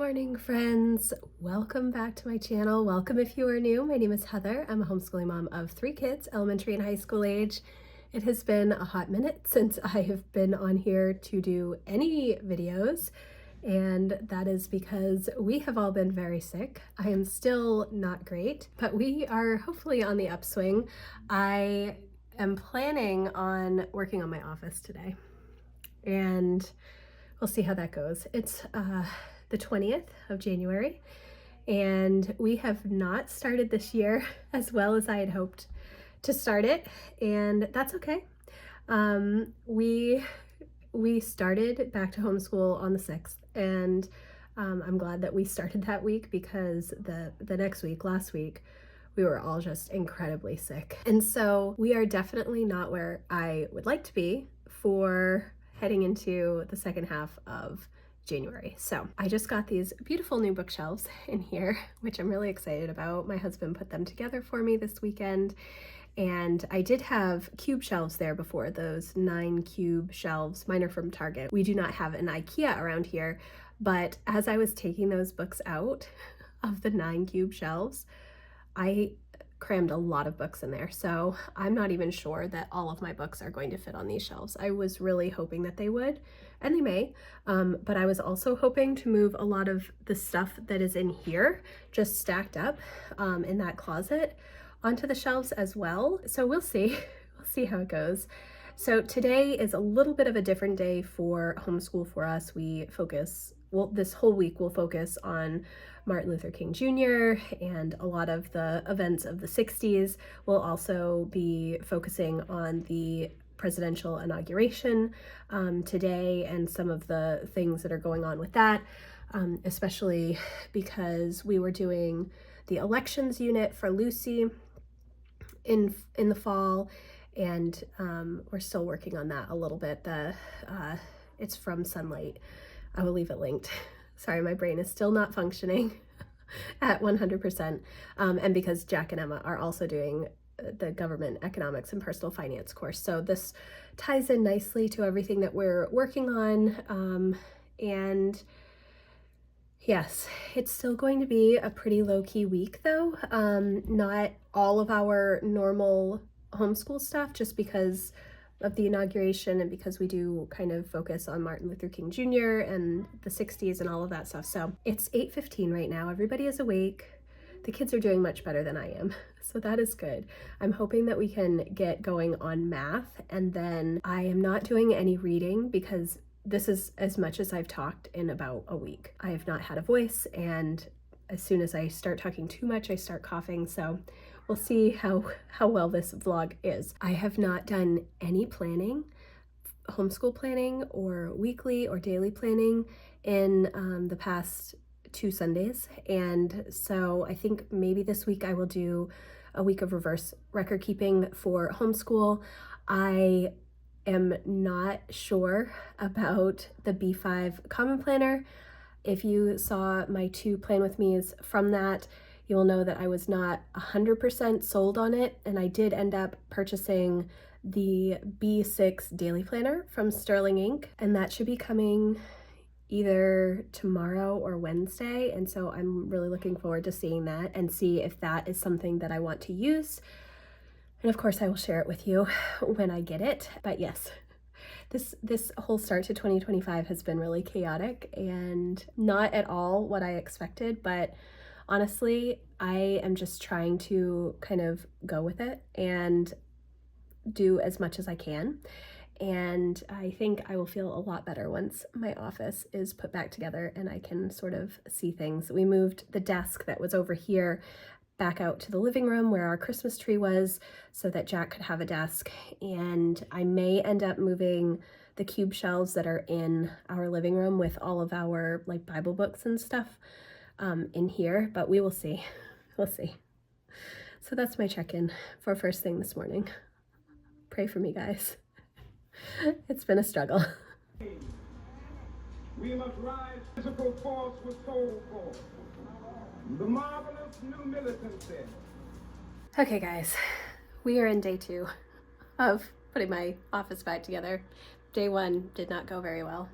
morning, friends. Welcome back to my channel. Welcome if you are new. My name is Heather. I'm a homeschooling mom of 3 kids, elementary and high school age. It has been a hot minute since I have been on here to do any videos, and that is because we have all been very sick. I am still not great, but we are hopefully on the upswing. I am planning on working on my office today, and we'll see how that goes. It's the 20th of January, and we have not started this year as well as I had hoped to start it, and that's okay. We started back to homeschool on the 6th, and I'm glad that we started that week because the next week, last week, we were all just incredibly sick. And so we are definitely not where I would like to be for heading into the second half of January. So I just got these beautiful new bookshelves in here, which I'm really excited about. My husband put them together for me this weekend, and I did have cube shelves there before, those 9 cube shelves. Mine are from Target. We do not have an IKEA around here, but as I was taking those books out of the 9 cube shelves, I crammed a lot of books in there, so I'm not even sure that all of my books are going to fit on these shelves. I was really hoping that they would, and they may, but I was also hoping to move a lot of the stuff that is in here, just stacked up in that closet, onto the shelves as well. So we'll see. We'll see how it goes. So today is a little bit of a different day for homeschool for us. This whole week we'll focus on Martin Luther King Jr. and a lot of the events of the 60s. We'll also be focusing on the presidential inauguration today and some of the things that are going on with that, especially because we were doing the elections unit for Lucy in the fall, and we're still working on that a little bit. It's from Sunlight. I will leave it linked. Sorry, my brain is still not functioning at 100%. And because Jack and Emma are also doing the government economics and personal finance course. So this ties in nicely to everything that we're working on. And yes, it's still going to be a pretty low-key week though. Not all of our normal homeschool stuff, just because of the inauguration and because we do kind of focus on Martin Luther King Jr. and the 60s and all of that stuff. So it's 8:15 right now. Everybody is awake. The kids are doing much better than I am, so that is good. I'm hoping that we can get going on math, and then I am not doing any reading because this is as much as I've talked in about a week. I have not had a voice, and as soon as I start talking too much, I start coughing, so we'll see how well this vlog is. I have not done any planning, homeschool planning or weekly or daily planning in the past 2 Sundays. And so I think maybe this week I will do a week of reverse record keeping for homeschool. I am not sure about the B5 Common Planner. If you saw my 2 plan with me's from that, you will know that I was not 100% sold on it, and I did end up purchasing the B6 Daily Planner from Sterling Inc., and that should be coming either tomorrow or Wednesday, and so I'm really looking forward to seeing that and see if that is something that I want to use. And of course I will share it with you when I get it. But yes, this whole start to 2025 has been really chaotic and not at all what I expected, but honestly, I am just trying to kind of go with it and do as much as I can. And I think I will feel a lot better once my office is put back together and I can sort of see things. We moved the desk that was over here back out to the living room where our Christmas tree was so that Jack could have a desk. And I may end up moving the cube shelves that are in our living room with all of our like Bible books and stuff in here, but we will see. We'll see. So that's my check-in for first thing this morning. Pray for me, guys. It's been a struggle. We must rise physical force with soul force. The marvelous new militancy. Okay, guys, we are in day 2 of putting my office back together. Day 1 did not go very well.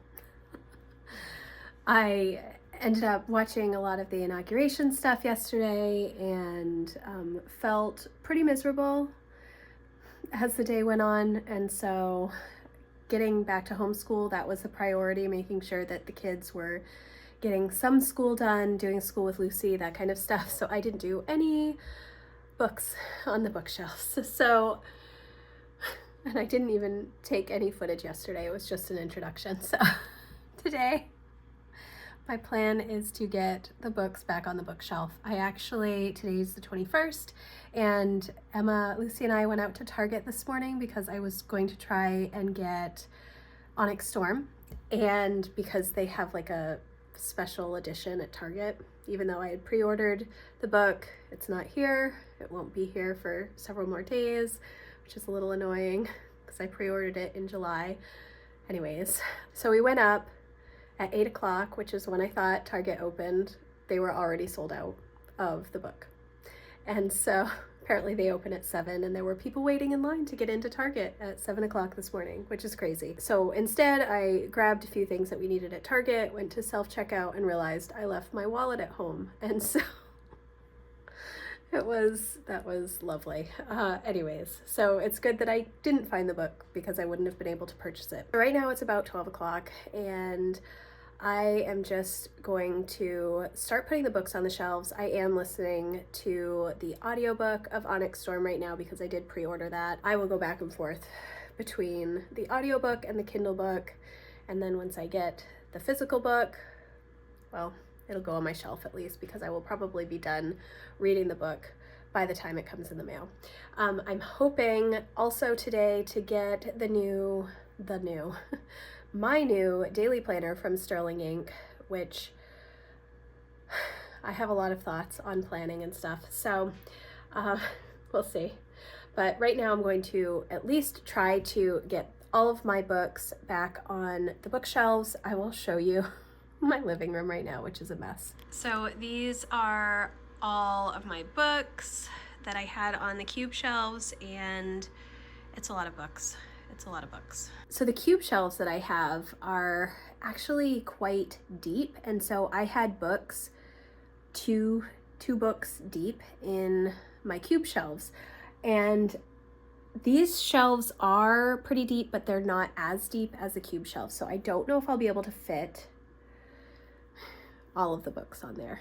I ended up watching a lot of the inauguration stuff yesterday and felt pretty miserable as the day went on. And so getting back to homeschool, that was a priority, making sure that the kids were getting some school done, doing school with Lucy, that kind of stuff. So I didn't do any books on the bookshelves. So, and I didn't even take any footage yesterday. It was just an introduction. So today, my plan is to get the books back on the bookshelf. Today's the 21st, and Lucy and I went out to Target this morning because I was going to try and get Onyx Storm, and because they have like a special edition at Target, even though I had pre-ordered the book, it's not here. It won't be here for several more days, which is a little annoying because I pre-ordered it in July. Anyways, so we went up at 8 o'clock, which is when I thought Target opened. They were already sold out of the book. And so apparently they open at 7, and there were people waiting in line to get into Target at 7 o'clock this morning, which is crazy. So instead I grabbed a few things that we needed at Target, went to self-checkout, and realized I left my wallet at home. And so that was lovely. Anyways, so it's good that I didn't find the book because I wouldn't have been able to purchase it. Right now it's about 12 o'clock, and I am just going to start putting the books on the shelves. I am listening to the audiobook of Onyx Storm right now because I did pre-order that. I will go back and forth between the audiobook and the Kindle book, and then once I get the physical book, well, it'll go on my shelf at least because I will probably be done reading the book by the time it comes in the mail. I'm hoping also today to get my new daily planner from Sterling Ink, which I have a lot of thoughts on planning and stuff. So we'll see. But right now I'm going to at least try to get all of my books back on the bookshelves. I will show you my living room right now, which is a mess. So these are all of my books that I had on the cube shelves, and it's a lot of books. It's a lot of books. So the cube shelves that I have are actually quite deep, and so I had books two books deep in my cube shelves, and these shelves are pretty deep, but they're not as deep as the cube shelves, so I don't know if I'll be able to fit all of the books on there.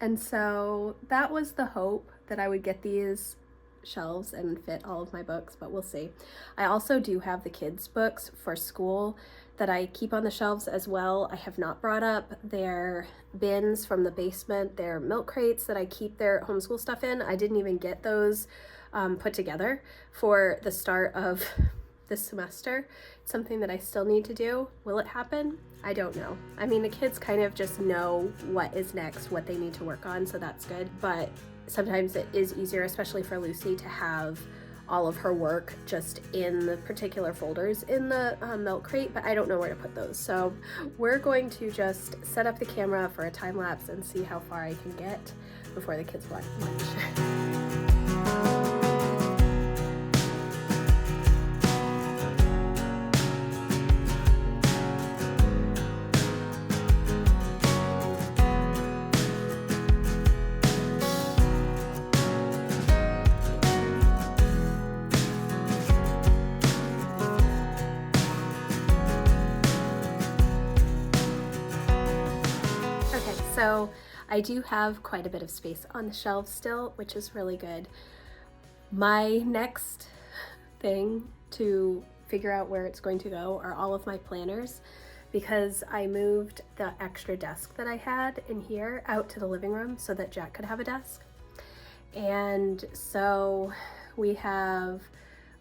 And so that was the hope, that I would get these shelves and fit all of my books, but we'll see. I also do have the kids' books for school that I keep on the shelves as well. I have not brought up their bins from the basement, their milk crates that I keep their homeschool stuff in. I didn't even get those put together for the start of this semester. It's something that I still need to do. Will it happen? I don't know. I mean, the kids kind of just know what is next, what they need to work on, so that's good. But sometimes it is easier, especially for Lucy, to have all of her work just in the particular folders in the milk crate, but I don't know where to put those. So we're going to just set up the camera for a time lapse and see how far I can get before the kids want lunch. So I do have quite a bit of space on the shelves still, which is really good. My next thing to figure out where it's going to go are all of my planners, because I moved the extra desk that I had in here out to the living room so that Jack could have a desk. And so we have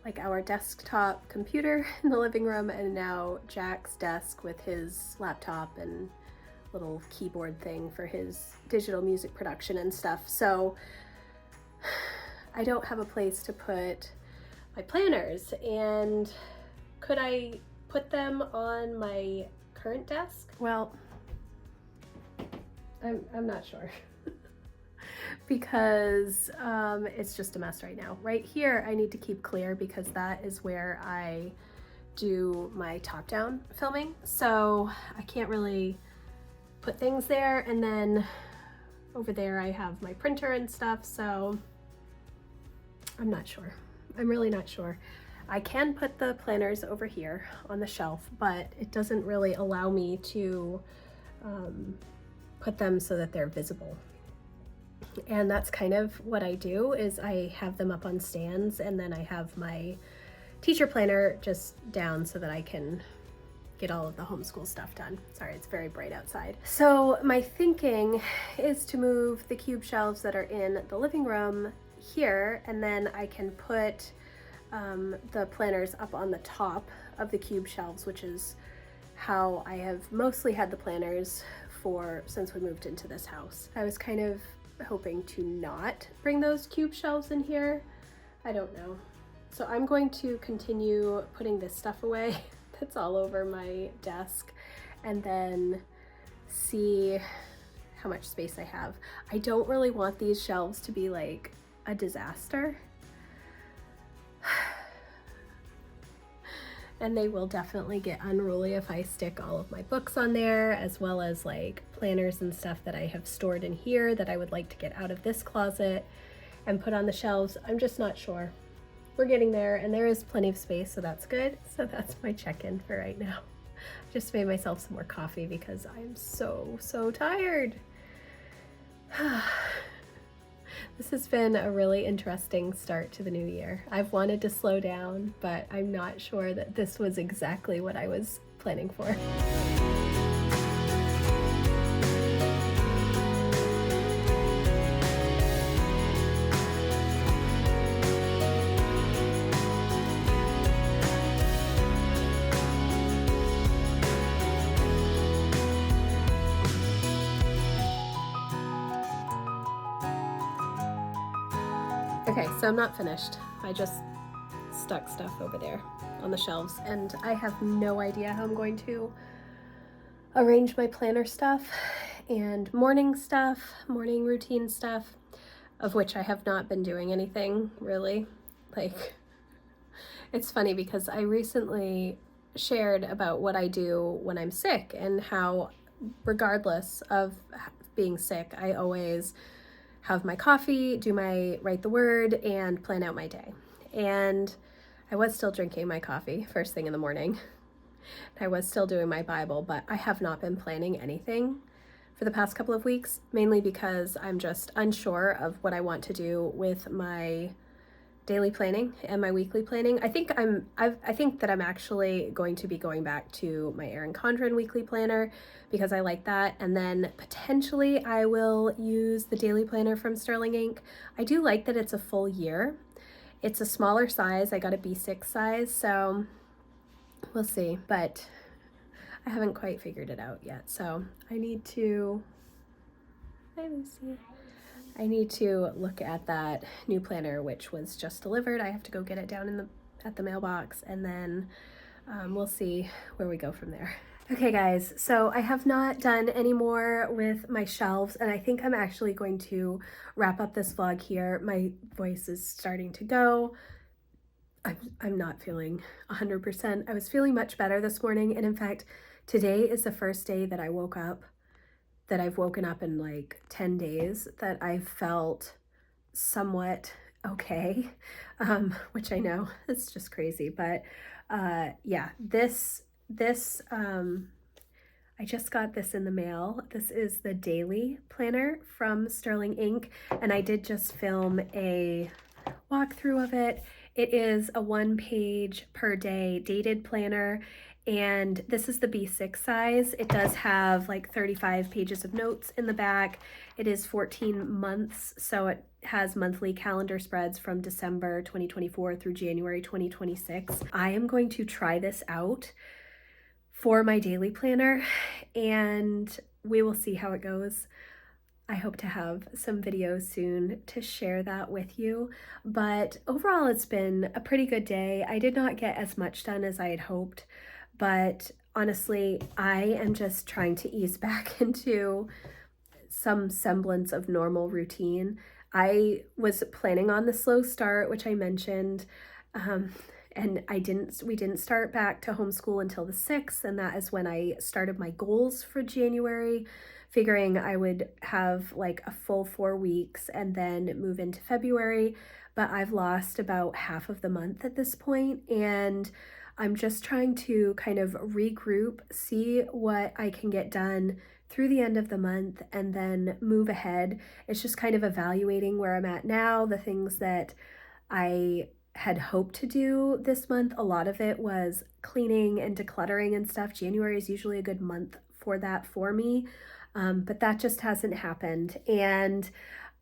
like our desktop computer in the living room, and now Jack's desk with his laptop and little keyboard thing for his digital music production and stuff. So I don't have a place to put my planners, and could I put them on my current desk? Well, I'm not sure because it's just a mess right now. Right here I need to keep clear because that is where I do my top-down filming, so I can't really put things there. And then over there I have my printer and stuff, so I'm not sure. I'm really not sure. I can put the planners over here on the shelf, but it doesn't really allow me to put them so that they're visible. And that's kind of what I do, is I have them up on stands, and then I have my teacher planner just down so that I can get all of the homeschool stuff done. Sorry, it's very bright outside. So my thinking is to move the cube shelves that are in the living room here, and then I can put the planners up on the top of the cube shelves, which is how I have mostly had the planners for since we moved into this house. I was kind of hoping to not bring those cube shelves in here. I don't know. So I'm going to continue putting this stuff away that's all over my desk, and then see how much space I have. I don't really want these shelves to be like a disaster. And they will definitely get unruly if I stick all of my books on there, as well as like planners and stuff that I have stored in here that I would like to get out of this closet and put on the shelves. I'm just not sure. We're getting there, and there is plenty of space, so that's good. So that's my check-in for right now. I just made myself some more coffee because I'm so tired. This has been a really interesting start to the new year. I've wanted to slow down, but I'm not sure that this was exactly what I was planning for. Okay, so I'm not finished. I just stuck stuff over there on the shelves, and I have no idea how I'm going to arrange my planner stuff and morning routine stuff, of which I have not been doing anything really. Like, it's funny because I recently shared about what I do when I'm sick and how, regardless of being sick, I always have my coffee, do my write the word, and plan out my day. And I was still drinking my coffee first thing in the morning. I was still doing my Bible, but I have not been planning anything for the past couple of weeks, mainly because I'm just unsure of what I want to do with my daily planning and my weekly planning. I think that I'm actually going to be going back to my Erin Condren weekly planner because I like that, and then potentially I will use the daily planner from Sterling Ink. I do like that it's a full year. It's a smaller size. I got a B6 size, so we'll see, but I haven't quite figured it out yet. So I need to, hi Lucy. I need to look at that new planner, which was just delivered. I have to go get it down at the mailbox, and then we'll see where we go from there. Okay guys, so I have not done any more with my shelves, and I think I'm actually going to wrap up this vlog here. My voice is starting to go. I'm not feeling 100%. I was feeling much better this morning, and in fact, today is the first day that I've woken up in like 10 days that I felt somewhat okay, which I know it's just crazy, but yeah, this I just got this in the mail. This is the daily planner from Sterling Ink, and I did just film a walkthrough of it. It is a 1-page per day dated planner, and this is the B6 size. It does have like 35 pages of notes in the back. It is 14 months, so it has monthly calendar spreads from December 2024 through January 2026. I am going to try this out for my daily planner, and we will see how it goes. I hope to have some videos soon to share that with you, but overall it's been a pretty good day. I did not get as much done as I had hoped, but honestly, I am just trying to ease back into some semblance of normal routine. I was planning on the slow start, which I mentioned, and we didn't start back to homeschool until the 6th, and that is when I started my goals for January figuring I would have like a full 4 weeks and then move into February. But I've lost about half of the month at this point, and I'm just trying to kind of regroup, see what I can get done through the end of the month, and then move ahead. It's just kind of evaluating where I'm at now, the things that I had hoped to do this month. A lot of it was cleaning and decluttering and stuff. January is usually a good month for that for me, but that just hasn't happened. And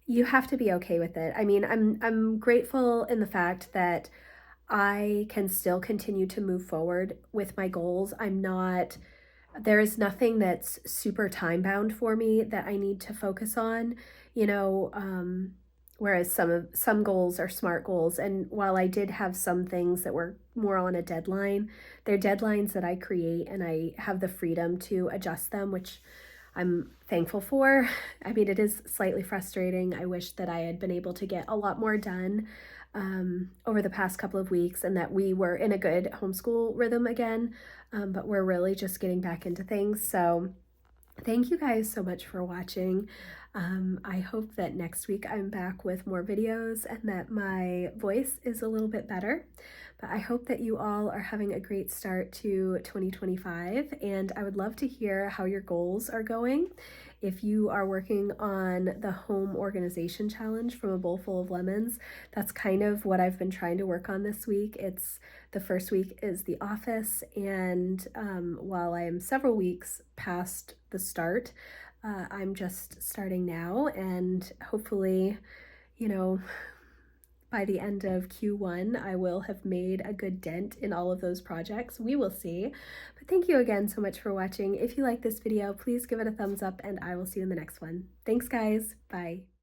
you have to be okay with it. I mean, I'm grateful in the fact that I can still continue to move forward with my goals. There is nothing that's super time bound for me that I need to focus on, you know, whereas some goals are SMART goals. And while I did have some things that were more on a deadline, they're deadlines that I create and I have the freedom to adjust them, which I'm thankful for. I mean, it is slightly frustrating. I wish that I had been able to get a lot more done over the past couple of weeks and that we were in a good homeschool rhythm again, but we're really just getting back into things. So thank you guys so much for watching. I hope that next week I'm back with more videos and that my voice is a little bit better. But I hope that you all are having a great start to 2025, and I would love to hear how your goals are going. If you are working on the home organization challenge from a bowl full of lemons, that's kind of what I've been trying to work on this week. It's the first week is the office, and while I am several weeks past the start, I'm just starting now, and hopefully, you know, by the end of Q1, I will have made a good dent in all of those projects. We will see. But thank you again so much for watching. If you like this video, please give it a thumbs up, and I will see you in the next one. Thanks, guys. Bye.